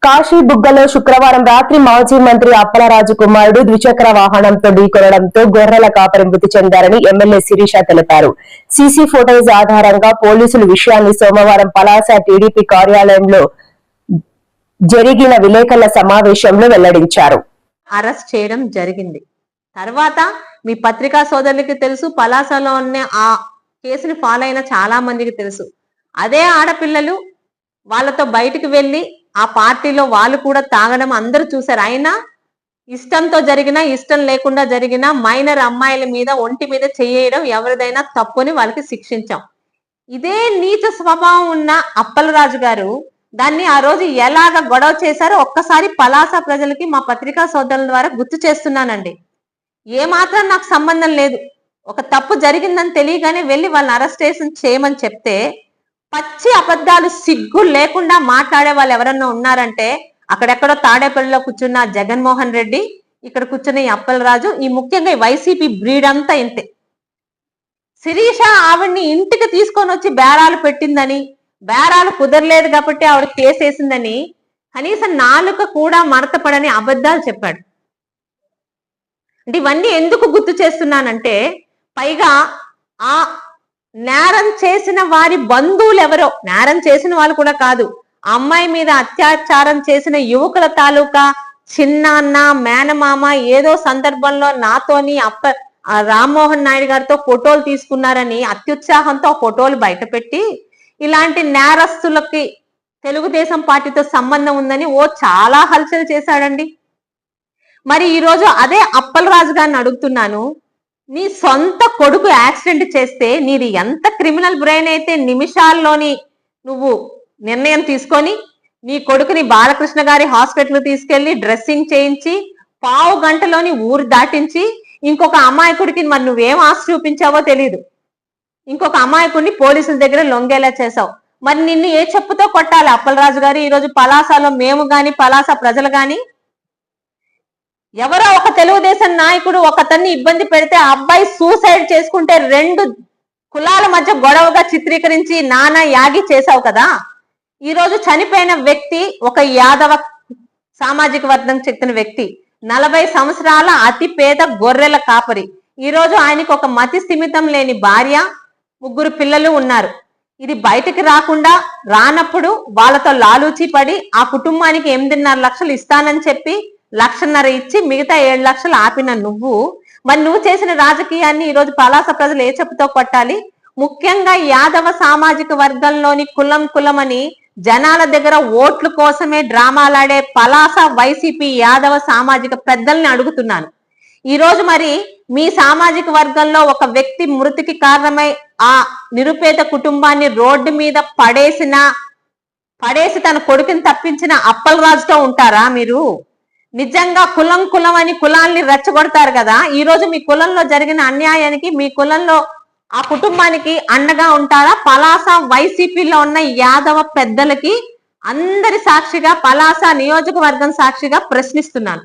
కాశీబుగ్గలో శుక్రవారం రాత్రి మాజీ మంత్రి అప్పలరాజు కుమారుడు ద్విచక్ర వాహనంతో ఢీకొనడంతో గొర్రెల కాపరి మృతి చెందారని ఎమ్మెల్యే శిరీష తెలిపారు. సీసీ ఫుటేజ్ ఆధారంగా పోలీసులు విషయాన్ని సోమవారం పలాస టీడీపీ కార్యాలయంలో జరిగిన విలేకరుల సమావేశంలో వెల్లడించారు. అరెస్ట్ చేయడం జరిగింది. తర్వాత మీ పత్రికా సోదరులకి తెలుసు, పలాసలో ఉన్న ఆ కేసుని ఫాలో అయిన చాలా మందికి తెలుసు. అదే ఆడపిల్లలు వాళ్ళతో బయటికి వెళ్ళి ఆ పార్టీలో వాళ్ళు కూడా తాగడం అందరూ చూశారు. అయినా ఇష్టంతో జరిగినా ఇష్టం లేకుండా జరిగినా మైనర్ అమ్మాయిల మీద ఒంటి మీద చేయడం ఎవరిదైనా తప్పుని వాళ్ళకి శిక్షించాం. ఇదే నీచ స్వభావం ఉన్న అప్పలరాజు గారు దాన్ని ఆ రోజు ఎలాగ గొడవ చేశారో ఒక్కసారి పలాస ప్రజలకి మా పత్రికా సోదరుల ద్వారా గుర్తు చేస్తున్నానండి. ఏమాత్రం నాకు సంబంధం లేదు. ఒక తప్పు జరిగిందని తెలియగానే వెళ్ళి వాళ్ళని అరెస్టేషన్ చేయమని చెప్తే పచ్చి అబద్ధాలు సిగ్గు లేకుండా మాట్లాడే వాళ్ళు ఎవరన్నా ఉన్నారంటే అక్కడెక్కడో తాడేపల్లిలో కూర్చున్న జగన్మోహన్ రెడ్డి, ఇక్కడ కూర్చున్న ఈ అప్పలరాజు, ఈ ముఖ్యంగా ఈ వైసీపీ బ్రీడ్ అంతా ఇంతే. శిరీష ఆవిడ్ని ఇంటికి తీసుకొని వచ్చి బేరాలు పెట్టిందని, బేరాలు కుదరలేదు కాబట్టి ఆవిడ కేసు వేసిందని కనీసం నాలుక కూడా మడతపడని అబద్ధాలు చెప్పాడు. అంటే ఇవన్నీ ఎందుకు గుర్తు చేస్తున్నానంటే, పైగా ఆ నేరం చేసిన వారి బంధువులు ఎవరో, నేరం చేసిన వాళ్ళు కూడా కాదు, అమ్మాయి మీద అత్యాచారం చేసిన యువకుల తాలూకా చిన్నాన్న మేనమామ ఏదో సందర్భంలో నాతోని రామ్మోహన్ నాయుడు గారితో ఫోటోలు తీసుకున్నారని అత్యుత్సాహంతో ఫోటోలు బయటపెట్టి ఇలాంటి నేరస్తులకి తెలుగుదేశం పార్టీతో సంబంధం ఉందని చాలా హల్చల్ చేశాడండి. మరి ఈరోజు అదే అప్పలరాజు గారిని అడుగుతున్నాను, నీ సొంత కొడుకు యాక్సిడెంట్ చేస్తే నీది ఎంత క్రిమినల్ బ్రెయిన్ అయితే నిమిషాల్లోని నువ్వు నిర్ణయం తీసుకొని నీ కొడుకుని బాలకృష్ణ గారి హాస్పిటల్ తీసుకెళ్లి డ్రెస్సింగ్ చేయించి పావు గంటలోని ఊరు దాటించి ఇంకొక అమాయకుడికి మరి నువ్వేం ఆశ చూపించావో తెలియదు, ఇంకొక అమాయకుడిని పోలీసుల దగ్గర లొంగేలా చేసావు. మరి నిన్ను ఏ చెప్పుతో కొట్టాలి అప్పలరాజు గారు? ఈరోజు పలాసలో మేము గాని పలాస ప్రజలు గాని ఎవరో ఒక తెలుగుదేశం నాయకుడు ఒకతన్ని ఇబ్బంది పెడితే ఆ అబ్బాయి సూసైడ్ చేసుకుంటే రెండు కులాల మధ్య గొడవగా చిత్రీకరించి నానా యాగి చేశావు కదా. ఈరోజు చనిపోయిన వ్యక్తి ఒక యాదవ సామాజిక వర్గం చెందిన వ్యక్తి, 40 సంవత్సరాల అతి పేద గొర్రెల కాపరి. ఈరోజు ఆయనకు ఒక మతి స్థిమితం లేని భార్య, 3 పిల్లలు ఉన్నారు. ఇది బయటికి రాకుండా రానప్పుడు వాళ్ళతో లాలూచి పడి ఆ కుటుంబానికి 8.5 లక్షలు ఇస్తానని చెప్పి 1.5 లక్షలు ఇచ్చి మిగతా 7 లక్షలు ఆపిన నువ్వు, మరి నువ్వు చేసిన రాజకీయాన్ని ఈరోజు పలాస ప్రజలు ఏ చెప్పుతో కొట్టాలి? ముఖ్యంగా యాదవ సామాజిక వర్గంలోని కులం అని జనాల దగ్గర ఓట్ల కోసమే డ్రామాలాడే పలాస వైసీపీ యాదవ సామాజిక పెద్దల్ని అడుగుతున్నాను. ఈరోజు మరి మీ సామాజిక వర్గంలో ఒక వ్యక్తి మృతికి కారణమై ఆ నిరుపేద కుటుంబాన్ని రోడ్డు మీద పడేసి తన కొడుకుని తప్పించిన అప్పలరాజుతో ఉంటారా మీరు? నిజంగా కులం అని కులాల్ని రెచ్చగొడతారు కదా. ఈ రోజు మీ కులంలో జరిగిన అన్యాయానికి మీ కులంలో ఆ కుటుంబానికి అండగా ఉంటారా? పలాస వైసీపీలో ఉన్న యాదవ పెద్దలకి అందరి సాక్షిగా, పలాస నియోజకవర్గం సాక్షిగా ప్రశ్నిస్తున్నాను.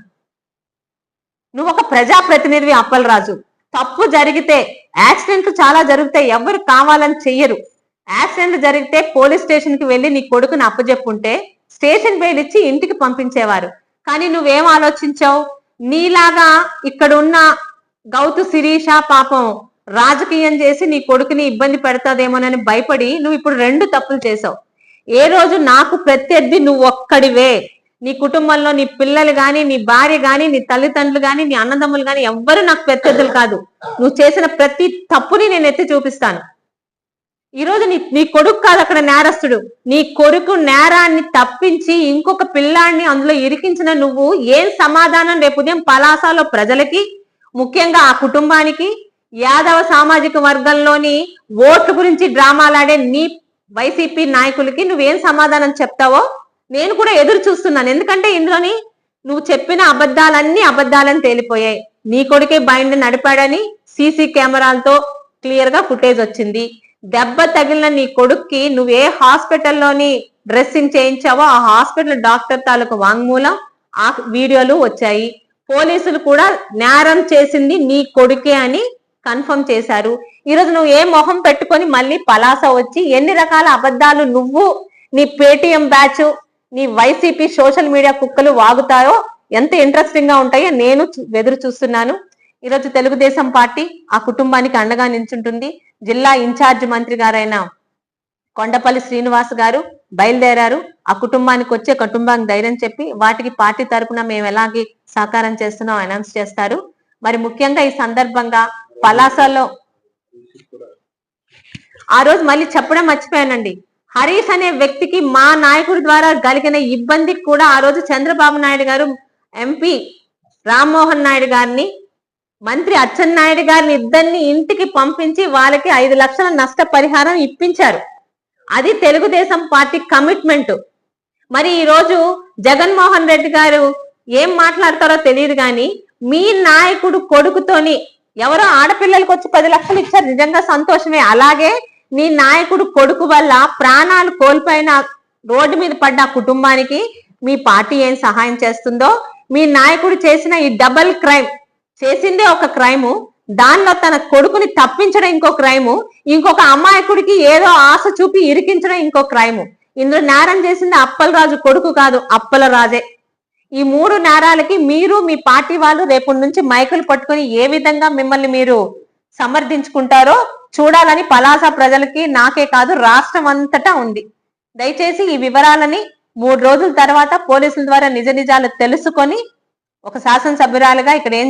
నువ్వు ఒక ప్రజాప్రతినిధివి అప్పలరాజు. తప్పు జరిగితే, యాక్సిడెంట్లు చాలా జరుగుతాయి, ఎవరు కావాలని చెయ్యరు. యాక్సిడెంట్ జరిగితే పోలీస్ స్టేషన్ కి వెళ్ళి నీ కొడుకుని అప్పచెప్పుంటే స్టేషన్ బెయిల్ ఇచ్చి ఇంటికి పంపించేవారు. కానీ నువ్వేం ఆలోచించావు? నీలాగా ఇక్కడున్న గౌతు శిరీష పాపం రాజకీయం చేసి నీ కొడుకుని ఇబ్బంది పెడతాదేమోనని భయపడి నువ్వు ఇప్పుడు 2 తప్పులు చేసావు. ఏ రోజు నాకు ప్రత్యర్థి నువ్వు ఒక్కడివే. నీ కుటుంబంలో నీ పిల్లలు గాని, నీ భార్య గాని, నీ తల్లిదండ్రులు గాని, నీ అన్నదమ్ములు గాని ఎవ్వరు నాకు ప్రత్యర్థులు కాదు. నువ్వు చేసిన ప్రతి తప్పుని నేను ఎత్తి చూపిస్తాను. ఈరోజు నీ కొడుకు కాదు అక్కడ నేరస్తుడు. నీ కొడుకు నేరాన్ని తప్పించి ఇంకొక పిల్లాన్ని అందులో ఇరికించిన నువ్వు ఏం సమాధానం రేపు ఉదయం పలాసలో ప్రజలకి, ముఖ్యంగా ఆ కుటుంబానికి, యాదవ సామాజిక వర్గంలోని ఓట్ల గురించి డ్రామాలాడే నీ వైసీపీ నాయకులకి నువ్వేం సమాధానం చెప్తావో నేను కూడా ఎదురు చూస్తున్నాను. ఎందుకంటే ఇందులోని నువ్వు చెప్పిన అబద్ధాలన్నీ అబద్ధాలని తేలిపోయాయి. నీ కొడుకే బైండ్ నడిపాడని సీసీ కెమెరాలతో క్లియర్ గా ఫుటేజ్ వచ్చింది. దెబ్బ తగిలిన నీ కొడుక్కి నువ్వు ఏ హాస్పిటల్లోని డ్రెస్సింగ్ చేయించావో ఆ హాస్పిటల్ డాక్టర్ తాలూకు వాంగ్మూలం, ఆ వీడియోలు వచ్చాయి. పోలీసులు కూడా నేరం చేసింది నీ కొడుకే అని కన్ఫర్మ్ చేశారు. ఈరోజు నువ్వు ఏ మొహం పెట్టుకొని మళ్ళీ పలాస వచ్చి ఎన్ని రకాల అబద్ధాలు నువ్వు, నీ పేటిఎం బ్యాచ్, నీ వైసీపీ సోషల్ మీడియా కుక్కలు వాగుతాయో ఎంత ఇంట్రెస్టింగ్ గా ఉంటాయో నేను ఎదురు చూస్తున్నాను. ఈరోజు తెలుగుదేశం పార్టీ ఆ కుటుంబానికి అండగా నిల్చుంటుంది. జిల్లా ఇన్ఛార్జ్ మంత్రి గారైన కొండపల్లి శ్రీనివాస్ గారు బయలుదేరారు. ఆ కుటుంబానికి వచ్చే కుటుంబానికి ధైర్యం చెప్పి వాటికి పార్టీ తరపున మేము ఎలాగే సహకారం చేస్తున్నాం అనౌన్స్ చేస్తారు. మరి ముఖ్యంగా ఈ సందర్భంగా పలాసలో ఆ రోజు మళ్ళీ చెప్పడం మర్చిపోయానండి. హరీష్ అనే వ్యక్తికి మా నాయకుడి ద్వారా కలిగిన ఇబ్బందికి కూడా ఆ రోజు చంద్రబాబు నాయుడు గారు ఎంపీ రామ్మోహన్ నాయుడు గారిని మంత్రి అచ్చెన్నాయుడు గారిని ఇద్దరిని ఇంటికి పంపించి వాళ్ళకి 5 లక్షల నష్టపరిహారం ఇప్పించారు. అది తెలుగుదేశం పార్టీ కమిట్మెంట్. మరి ఈ రోజు జగన్మోహన్ రెడ్డి గారు ఏం మాట్లాడతారో తెలియదు కానీ మీ నాయకుడు కొడుకుతోని ఎవరో ఆడపిల్లలకు వచ్చి 10 లక్షలు ఇచ్చారు, నిజంగా సంతోషమే. అలాగే నీ నాయకుడు కొడుకు వల్ల ప్రాణాలు కోల్పోయిన రోడ్డు మీద పడ్డ కుటుంబానికి మీ పార్టీ ఏం సహాయం చేస్తుందో, మీ నాయకుడు చేసిన ఈ డబుల్ క్రైమ్, చేసిందే ఒక క్రైము, దానిలో తన కొడుకుని తప్పించడం ఇంకో క్రైము, ఇంకొక అమాయకుడికి ఏదో ఆశ చూపి ఇరికించడం ఇంకో క్రైము. ఇందులో నేరం చేసింది అప్పలరాజు కొడుకు కాదు, అప్పలరాజే. ఈ 3 నేరాలకి మీరు మీ పార్టీ వాళ్ళు రేపటి నుంచి మైకులు పట్టుకొని ఏ విధంగా మిమ్మల్ని మీరు సమర్థించుకుంటారో చూడాలని పలాస ప్రజలకి, నాకే కాదు రాష్ట్రం అంతటా ఉంది. దయచేసి ఈ వివరాలని 3 రోజుల తర్వాత పోలీసుల ద్వారా నిజ నిజాలు తెలుసుకొని ఒక శాసనసభ్యురాలుగా ఇక్కడ ఏం